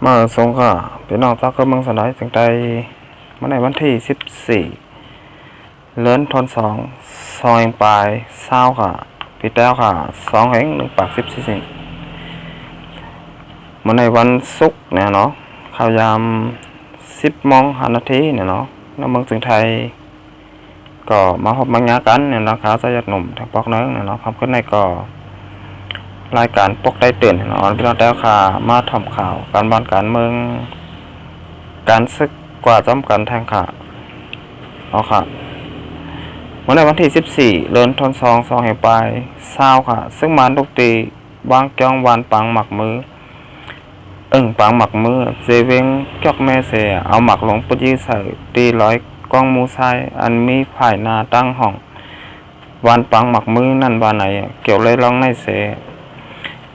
มาส่งค่ะพี่น้องจากเมืองสนายถึงใจมาในวันที่14เดือนธันวาคมซอยปลายเศร้าค่ะพี่แต้วค่ะ2 แห่ง1 ปาก 14 สิ่งมาในวันศุกร์เนี่ยเนาะข่าวยาม10:05 นาทีเนี่ยเนาะแล้วเมืองถึงไทยก็มาพบมังงากันเนี่ยนะคะสยดหนุ่มทางปอกเนื้อเนี่ยเนาะความขึ้นในก็รายการปกได้ตื่นเนาะพี่น้องแต้วค่ะมาทำข่าวการบ้านการเมืองการศึกกว่าจำกันแทงค่ะเอาค่ะเมื่อในวันที่14เดือนธันวาคม2 แห่งปลายเศร้าค่ะซึ่งมานดกตีวางจ้องวานปังหมักมือปังหมักมือเจเวงจอกแม่เสเอาหมักหลงปุยีใส่ตีร้อยกองมูไซอันมีภายนาตั้งห้องวานปังหมักมือนั่นวานไหนเกี่ยวเลยร้องในเส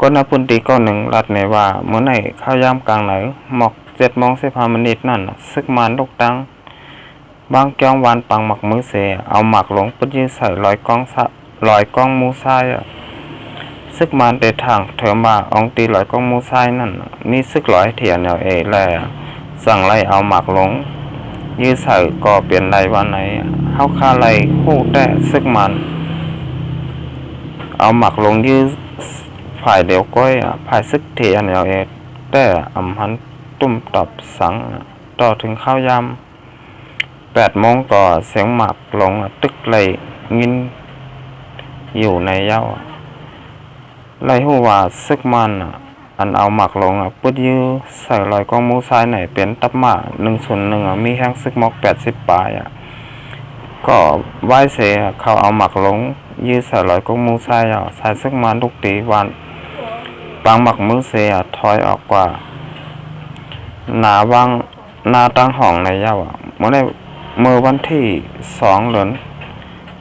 ก้นพุนตีก้อนหนึ่งรัดในว่าเมื่อไหนข้าวยามกลางไหนหมอก7:15 นั่นซึกมานลูกตั้งบางแก้ววานปังหมักมือเสเอาหมักหลงปุยีใส่ร้อยกองมูไซซึกมานเดทางเถอมาองตีร้อยกองมูไซนั่นมีซึกร้อยเถียนแนวแลสั่งไล่เอาหมักหลงยื้อใส่ก่อเปลี่ยนไรวันไหนเฮาคาไล่คู่แต่ซึกมันเอาหมักลงยื้อฝ่ายเดียวก้อยฝ่ายซึกเถียนแนวแต่อำหันตุ่มตอบสังต่อถึงข้าวยำ8 โมงก่อเสียงหมักลงตึกไหลงินอยู่ในเย้าไล่หัวว่าซึกมันอันเอาหมักลงปุดยื้อใส่รอยกองมูซ้ายไหนเป็นตับมา1/1มีแห้งซึกมอก80 ปลายก็ไหวเสเขาเอาหมักลงยื้อใส่รอยกองมูซ้ายใส่ซึกมันทุกตีวันปังหมักมือเสถอยออกกว่าหนาวังนาตั้งห้องในเย้าเมื่อวันที่2เดือน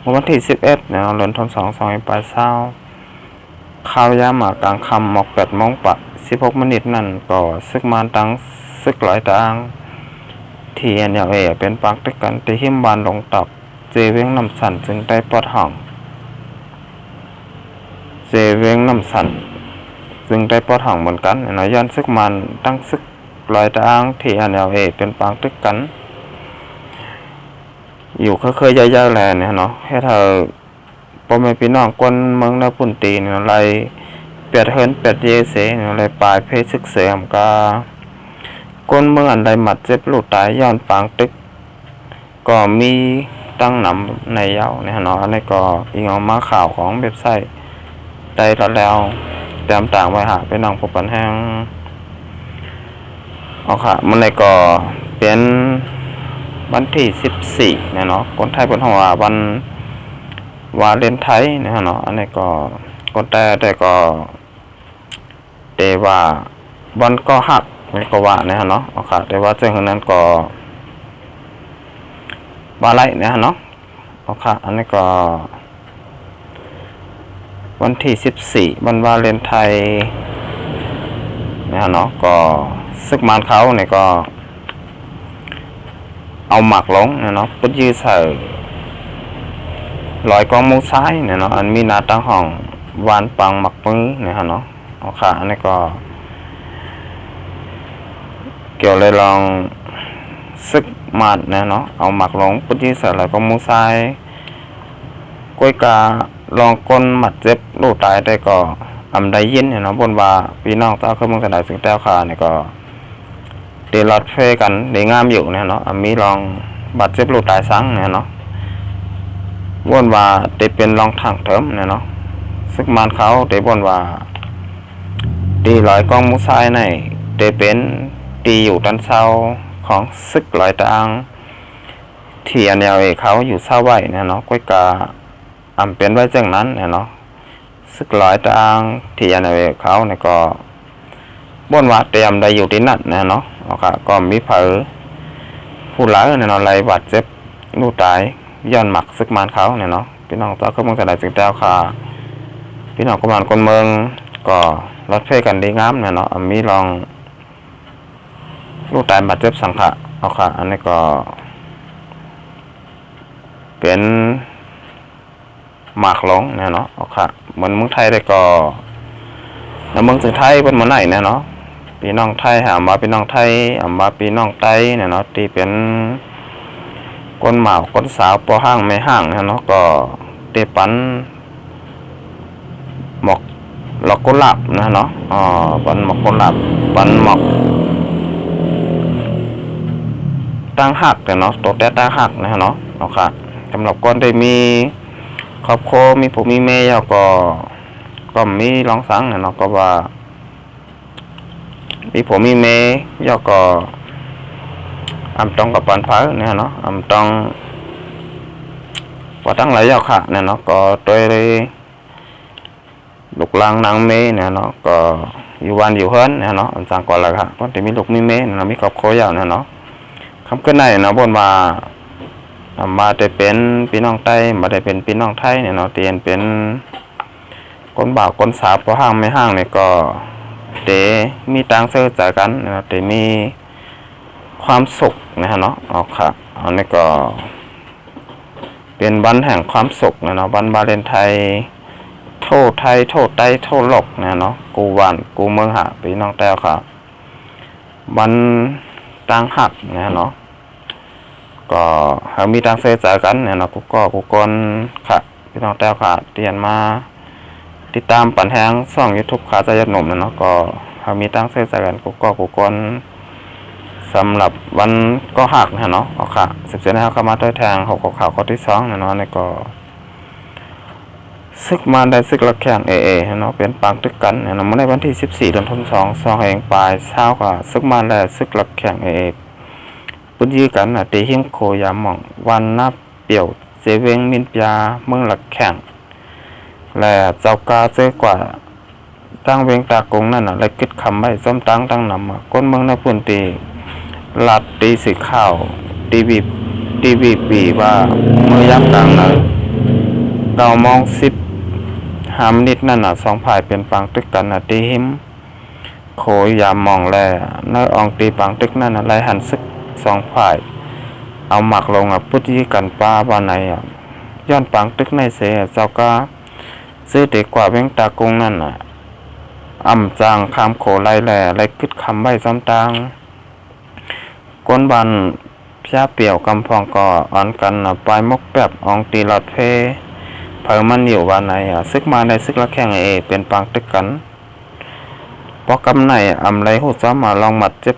เมื่อวันที่11เนี่ยเดือนธันวาคม2ปลายเศร้าข้าวยามากลางคำหมอก8 โมง16 นาทีนั่นก็ซึกมันตั้งซึกหลายตางที่เป็นปากตึกกันที่หิมบานลงตอกเจเวงน้ำสันจึงได้ปอดห้องเจเวงน้ำสันจึงได้ปอดห้องเหมือนกันนะย้อนซึกมันตั้งซึกหลายตางที่เป็นปากตึกกันอยู่เคยย่าๆแลเนี่ยเนาะให้เธอพ่อแม่พี่น้องคนเมืองนาปุ่นตีเนี่ยไรเปียดเฮินเปียดเยเสเนี่ยไรปลายเพศศึกเสียมกาคนเมืองอันใดหมัดเจ็บลูกตายย้อนปางตึกก็มีตั้งนำในเย้าเนี่ยเนาะอันนี้ก็อีกออกมาข่าวของเว็บไซต์ได้แล้วเตรียมต่างไว้หาไปน้องพบกันแห้งเอาค่ะมันในก็เป็นวันที่14เนี่ยเนาะคนไทยคนหัววันวาเลนไทน์นะฮะเนาะอันนี้ก็คนแต่ก็เตว่าวันก็หักนี่ก็ว่านะฮะเนาะเอาค่ะแต่ว่าเจ้าคนนั้นก็ว่าไรนะฮะเนาะเอาค่ะอันนี้ก็วันที่14วันวาเลนไทน์นะฮะเนาะก็ซึกมานเขาเนี่ยก็เอาหมักลงนะเนาะปุ้ยื้อใส่ลอยกองมูซ้ายเนี่ยเนาะอันมีนาตั้งห้องวานปังหมักมือเนี่ยฮะเนาะเอาค่ะอันนี้ก็เกี่ยวเลยลองซึกมาดเนี่ยเนาะเอาหมักลงปุ้ยื้อใส่ลอยกองมูซ้ายก้อยกาลองก้นหมัดเจ็บลูกตายได้ก็ได้ยินเนี่ยเนาะบนว่าพี่น้องเจ้าเครื่องมือสนายสึงแต้วขาเนี่ยก็เดลอดเฟกันเดงามอยู่เนี่ยเนาะมีลองบาดเจ็บลูกตายสังเนี่ยเนาะวนว่าเดเป็นรองทางเถิมเนี่ยเนาะซึกมานเขาเดวนว่าตีลอยกองมูซ้ายในเดเป็นตีอยู่ด้านเศร้าของซึกลอยตางที่เขาอยู่เศร้าไว้เนี่ยเนาะก้อยกาเป็นไว้จังนั้นเนี่ยเนาะซึกลอยตางที่เขาเนี่ยก็วนว่าเตรียมได้อยู่ที่นั่นเนี่ยเนาะเอาค่ะก็มีเผอผู้ร้ายเนี่ยเนาะไรบาดเจ็บลูกตายย้อนหมักซึกมานเขาเนี่ยเนาะพี่น้องตัวเขาเมืองสนายจึงแต้วค่ะพี่น้องกำลังคนเมืองก็รถเฟกันดีงามเนี่ยเนาะมีลองลูกตายบาดเจ็บสังขะเอาค่ะอันนี้ก็เป็นหมักหลงเนี่ยเนาะเอาค่ะเหมือนเมืองไทยได้ก็แล้วเมืองสุดท้ายเป็นเมืองไหนเนี่ยเนาะ พี่น้องไทยหามาพี่น้องไทยมาพี่น้องไต้เนี่ยเนาะที่เป็นก้นหมาวก้นสาวปอห้างไม่ห้างเนาะก็เตปันหมอกหลอกกุหลาบนะเนาะปันหมอกกุหลาบปันหมอกตั้งหักเนาะตัวแต่ตั้งหักนะเนาะเอาค่ะสำหรับคนที่มีครอบครัวมีผู้มีแม่ยาก็มีร้องสังเนาะก็ว่ามีผมมีเมย์ย่อก็อำตองกับปันฟ้าเนี่ยเนาะอำตองว่าตั้งหลายย่อค่ะเนี่ยเนาะก็ตัวเลยลูกลางนางเมย์เนี่ยเนาะก็อยู่วันอยู่เฮิร์นเนี่ยเนาะอันสังก่อนละค่ะก็จะมีลูกมีเมย์เนาะมีครอบครัวยาวเนี่ยเนาะคำขึ้นในเนาะบนมาได้เป็นพี่น้องไต้มาได้เป็นพี่น้องไทยเนี่ยเนาะเตียนเป็นคนบ่าวคนสาวพอห้างไม่ห้างเนี่ยก็เตมีตังเสื้อจากกันนะเตมีความสุขนะฮะเนาะเอาค่ะอันนี้ก็เป็นวันแห่งความสุขนะเนาะวันวาเลนไทน์โทษไทยโทษไต้โทษโลกนะเนาะกูวันกูเมืองหะพี่น้องแต้วค่ะวันตังหักนะเนาะก็เขามีตังเสื้อจากกันเนี่ยเนาะกูกอนค่ะพี่น้องแต้วค่ะเตียนมาติดตามปั่นแห้งช่อง YouTube ขาจะยัดหนุ่มนะเนาะก็มีตั้งเส้นใส่กันกูกอนสำหรับวันก็หักนะเนาะเอาค่ะ10นะครับเข้ามาด้วยแทง6ข่าวข้อที่2นะเนาะนี่ก็ซึกมาได้ซึกละแข่งเนาะเป็นปางตึกกันเนี่ยเนาะเมื่อในวันที่14เดือนธันวาคม2แห่งปลายเช้าก็ซึกมาได้ซึกละแข่งปุ้นยีกันน่ะตีหิ้มโคยามหม่องวันนับเปี่ยวเจเวงมินปยาเมืองละแข่งและเจ้ากาเจอกว่าตั้งเวงตากงนั่นน่ะและคิดคำไว้ส้มตั้งนำก้นเมืองในพื้นที่ลัดตีสีข้าวตีวีปีว่าเมื่อยักกลางนั้นเรามอง10 นิดนั่นน่ะ2ฝ่ายเป็นปังตึกกันน่ะตีหิมโขยามมองแลในอองตีปังตึกนั่นน่ะไล่หันซึก2ฝ่ายเอาหมักลงพุทธิกันป้าว่าไหนย้อนปังตึกในเสเจ้ากาซื้อเด็กกว่าเวงตากงนั่นน่ะอ่ำจางคำโขไล่แหล่ไล่กึดคำใบซ้ำตางก้นบันพิาเปี่ยวกำพองก่ออ่อนกันน่ะปลายมกแบบอองตีหลอดเพเผอมันอยู่วันไหนซึกมาในซึกละแข่งเป็นปังตึกกันพอกำไหนอ่ำไรหูซ้ำมาลองมัดเจ็บ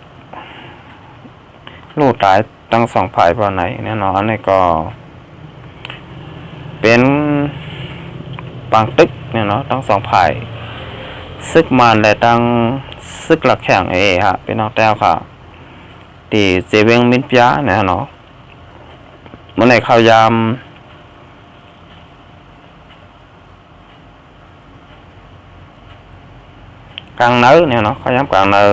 ลูกตายตั้ง2ฝ่ายวันไหนแน่นอนอันนี้ก็เป็นปังตึกเนี่ยเนาะทั้ง2ฝ่ายซึกมานและตั้งซึกหลักแข่งฮะเป็นน้องแต้วค่ะตีเจเวงมินปยาเนี่ยเนาะเมื่อไหร่ข่าวยามกลางเนื้อเนี่ยเนาะข่าวยามกลางเนื้อ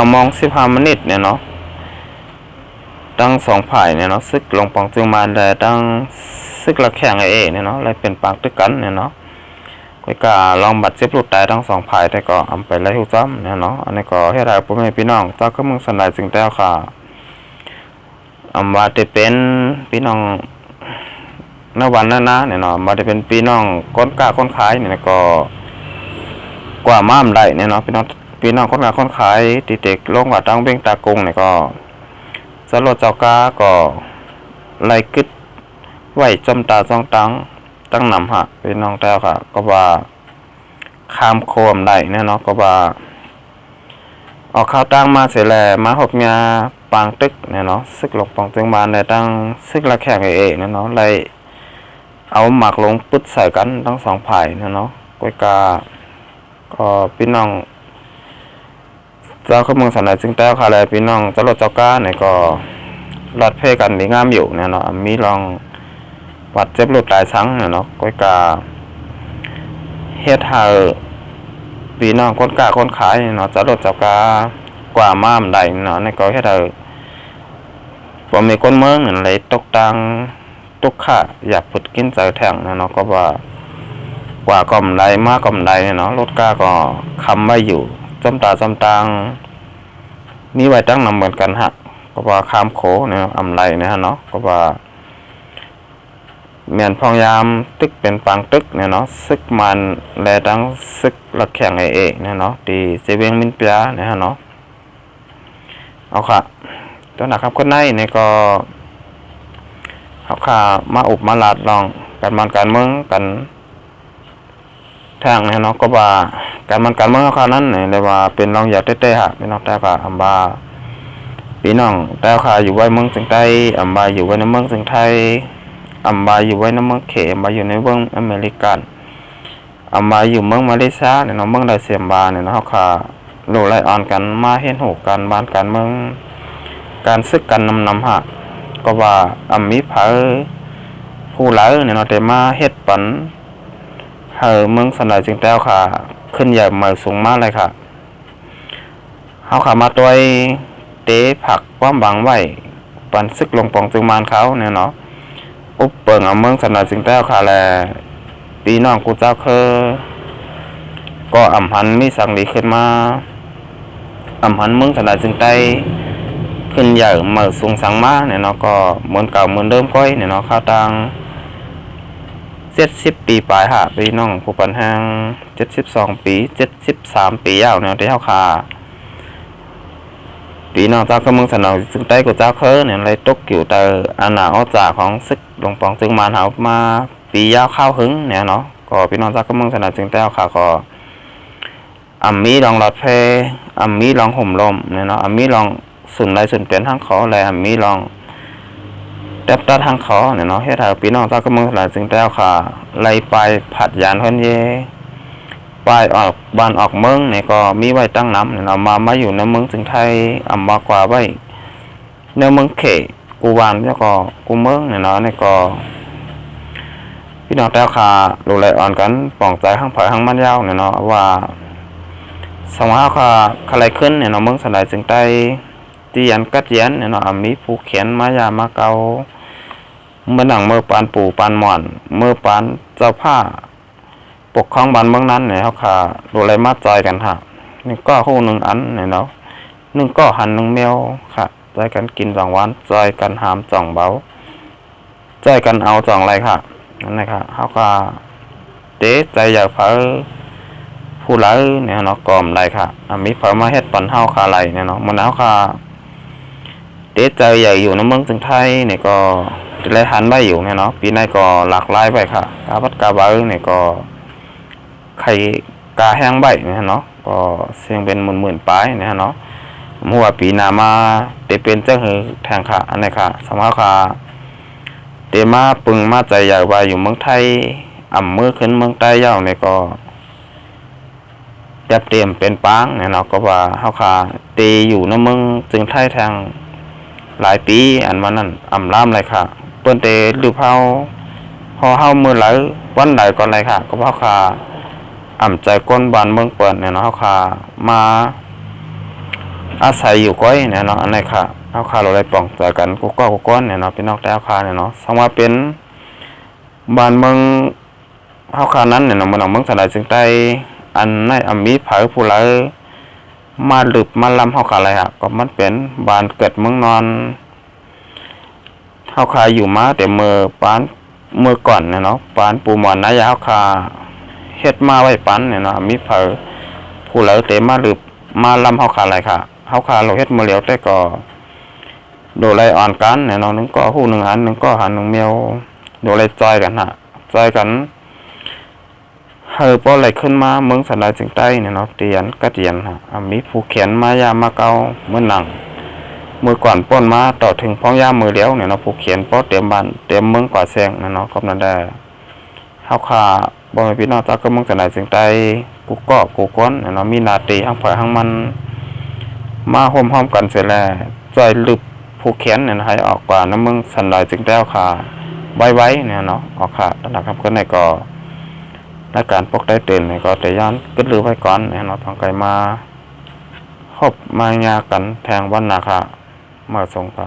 9 โมง 15 นิดเนี่ยเนาะตั้ง2ฝ่ายเนี่ยเนาะซึกลงปองจึงมาและตั้งซึกหลักแข่งเนี่ยเนาะเลยเป็นปากตึกกันเนี่ยเนาะก็ลองบัดเจ็บลูกตายทั้ง2ฝ่ายแต่ก็อำไปไล่หูจ้ำเนี่ยเนาะอันนี้ก็ให้ได้พ่อแม่พี่น้องเจ้าก็มึงสนายจึงแต้วค่ะอำว่าจะเป็นพี่น้องในวันนั้นนะเนี่ยเนาะมาจะเป็นพี่น้องก้นกล้าก้นขายเนี่ยก็กว่าม่ามได้เนี่ยเนาะพี่น้องก้นกล้าก้นขายติเด็กลงว่าตั้งเบ่งตากงเนี่ยก็สลดเจ้ากาก็ไล่กึดไหวจมตาจ้องตั้งนำฮะพี่น้องแต้วค่ะก็ว่าข้ามโคมได้เนี่ยเนาะก็ว่าออกข้าวตั้งมาเสียแลมาหบยาปางตึกเนี่ยเนาะซึกหลบปองจึงบานได้ตั้งซึกละแข่งเนี่ยเนาะไล่เอาหมักลงปึ๊ดใส่กันทั้ง2ฝ่ายเนี่ยเนาะก็พี่น้องเจ้าข้าเมืองสันนิษฐานจึงแต้วค่ะเลยพี่น้องเจ้ารถเจ้าก้าเนี่ยก็รอดเพกันดีงามอยู่เนี่ยเนาะมีลองวัดเจ็บลูกตายชั้งเนี่ยเนาะเฮ็ดให้พี่น้องคนกล้าคนขายเนาะจะลดจากกว่าม่ามได้เนาะในก็เฮ็ดให้บ่มีคนเมืองนั่นเลยตกตังตกค่าอยากผุดกินใจแท่งเนาะก็ว่ากว่ากำไรมากกำไรเนาะรถกล้าก็คำไว้อยู่จำตังมีไว้ตั้งนำเหมือนกันฮะก็ว่าข้ามโขเนี่ยอำไรนะฮะเนาะก็ว่า แม่นพองยามตึกเป็นปังตึกเนี่ยเนาะซึกมันแลดังซึกละแข่งไอเอกเนี่ยเนาะที่เซเวียงมินเปียเนี่ยฮะเนาะเอาค่ะตัวนะครับคนในเนี่ยก็เอาค่ะมาอุบมาลาดลองการมันการเมืองกันทางเนี่ยเนาะก็ว่าการมันการเมืองเขานั้นเนี่ยเลยว่าเป็นรองอยากเต้ๆฮะพี่น้องแต่ก็อัมบาพี่น้องแต่ค่ะอยู่ไว้เมืองจึงไต้อัมบาอยู่ไว้ในเมืองจึงไทยอัมบาอยู่ไว้ในเมืองเขอัมบาอยู่ในเมืองอเมริกันอัมบาอยู่เมืองมาเลเซียเนี่ยเนาะเมืองไดเซียมบาเนี่ยเนาะค่ะโลไลออนกันมาเห็นหูกันบ้านการเมืองการซึกกันนำฮะก็ว่าอัมมีเผอผู้หลายเนี่ยเนาะแต่มาเฮ็ดปันเมืองสนายจึงแต้วค่ะขึ้นใหญ่มาสูงมากเลยค่ะเฮาขามาตัวเตะผักความบังไว้ปันซึกลงปองจึงมานเขาเนี่ยเนาะอุปเปิงเอาเมืองสนายจึงแต้วค่ะแลปีน้องกูเจ้าก็อ่ำหันมีสังดีขึ้นมาอ่ำหันเมืองสนายจึงใต้ขึ้นใหญ่มาสูงสังมาเนี่ยเนาะก็เหมือนเก่าเหมือนเดิมก้อยเนี่ยเนาะข้าวตัง70 ปีปลายฮะพี่น้องผู้ปันแหง72 ปี73 ปียาวเนี่ยที่เฮาคาปีน้องเจ้าก็เมืองสนองซึ่งใต้กับเจ้าเนี่ยเลยตกกิ่วเตออาณาอจาของซึกหลวงปองจึงมาเฮามาปียาวข้าวหึงเนี่ยเนาะก็พี่น้องเจ้าก็เมืองสนองจึงใต้ค่ะก็อัมมีลองหลอดเพอัมมีลองห่มลมเนี่ยเนาะอัมมีลองสุนไรสุนเปลี่ยนทางขอแลอัมมีลองแทบตัดทางขอเนี่ยเนาะเฮ็ดให้พี่น้องเจ้าก็เมืองสนองจึงใต้ค่ะไล่ไปผัดยานเพิ่นเยป้ายออกบ้านออกเมืองเนี่ยก็มีไว้ตั้งน้ำเนี่ยเรามาอยู่ในเมืองจึงไทยอ่ำมากว่าไว้ในเมืองเขกูวานแล้วก็กูเมืองเนี่ยเนาะเนี่ยก็พี่น้องแต่ขาดูแลอ่อนกันป่องใจข้างผายข้างมันยาวเนี่ยเนาะว่าสมัยเขาอะไรขึ้นเนี่ยเนาะเมืองสลายจึงไทยตียันกัดยันเนี่ยเนาะมีผู้เขียนมายามาเกาเมื่อหนังเมื่อปานปู่ปานหม่อนเมื่อปานเจ้าผ้าปกครองบ้านเมืองนั้นเนี่ยเขาค่ะดูแลมาจอยกันฮะนี่ก็คู่หนึ่งอันเนี่ยเนาะ1ก็หัน1แมวค่ะจอยกันกิน2 วันจอยกันหามจ่องเบาจอยกันเอาจ่องอะไรค่ะนั่นเลยค่ะเขาก็เตะใจอยากเผาผู้หลายเนี่ยเนาะกล่อมไรค่ะมีเผามาเฮ็ดปันเฮาคาไรเนี่ยเนาะมันเอาค่ะเตะใจใหญ่อยู่ในเมืองจึงไทยเนี่ยก็เลยหันไปอยู่เนี่ยเนาะปีนี้ก็หลากหลายไปค่ะกาบัดกาบาเนี่ยก็ไข่กาแห้งใบเนี่ยเนาะก็เสียงเป็นหมื่นปลายเนี่ยเนาะมัวปีนามาเตเป็นเจ้าหือแทงค่ะอันนี้ค่ะสมัยค่ะเตมาปึงมาใจใหญ่ว่าอยู่เมืองไทยอ่ำมือขึ้นเมืองใต้เย้าเนี่ยก็จับเตรียมเป็นปางเนี่ยเนาะก็ว่าเฮาค่ะเตอยู่ในเมืองจึงไทยทางหลายปีอันวันนั้นอ่ำล่ามเลยค่ะเปิ้นเตหรือเฮาพอเฮามือไหลวันใดก่อนเลยค่ะก็เฮาค่ะอ่ำใจก้นบานเมืองเปิดเนี่ยเนาะเฮาค่ะมาอาศัยอยู่ก้อยเนี่ยเนาะอันนี้ค่ะเฮาค่ะเราได้ป้องใจกันกูก็กูก้อนเนี่ยเนาะพี่น้องแต่เฮาค่ะเนี่ยเนาะสมว่าเป็นบ้านเมืองเฮาค่ะนั้นเนี่ยเนาะมันเมืองสลายจึงใต้อันในอมีเผาผู้หลายมาหลึบมาลำเฮาค่ะอะไรฮะก็มันเป็นบ้านเกิดเมืองนอนเฮาค่ะอยู่มาแต่เมื่อก่อนเนี่ยเนาะปานปูหมอนนายาเฮาค่ะเฮ็ดมาไว้ปันเนี่ยเนาะมีเผาผู้หลายเตมาหลึบมาลำเฮาค่ะอะไรค่ะเฮาค่ะเราเฮ็ดมื้อเหลียวแต่ก็โดไลอ่อนกันเนี่ยเนาะ1ก็ฮู้1อัน1ก็หัน1แมวโดไลจอยกันฮะจอยกันพอไหลขึ้นมาเมืองสลายจึงใต้เนี่ยเนาะเตียนก็เตียนฮะมีผู้เขียนมายามาเกาเมื่อหนังมือก่อนป้นมาต่อถึงพ้องยามือเดียวเนี่ยเนาะผู้เขียนป้อเตรียมบ้านเตรียมเมืองก่อแซงเนี่ยเนาะก็นั่นได้เฮาค่ะบ่ให้พี่น้องตาก็เมืองสลายจึงใต้กูก็กูก้นเนี่ยเนาะมีนาตีทั้งฝ่ายทั้งมันมาห่มกันเสร็จแล้วจอยลึบผู้เขียนเนี่ยให้ออกกว่าน้ำเมืองสลายจึงใต้ค่ะไว้เนี่ยเนาะออกค่ะตั้งแต่ครับก็ในก็และการปกได้เตือนเนี่ยก็แต่ย้อนกึดลือไว้ก่อนเนี่ยเราต้องไกลมาคบมายากันแทงวันนาค่ะมาทรงพระ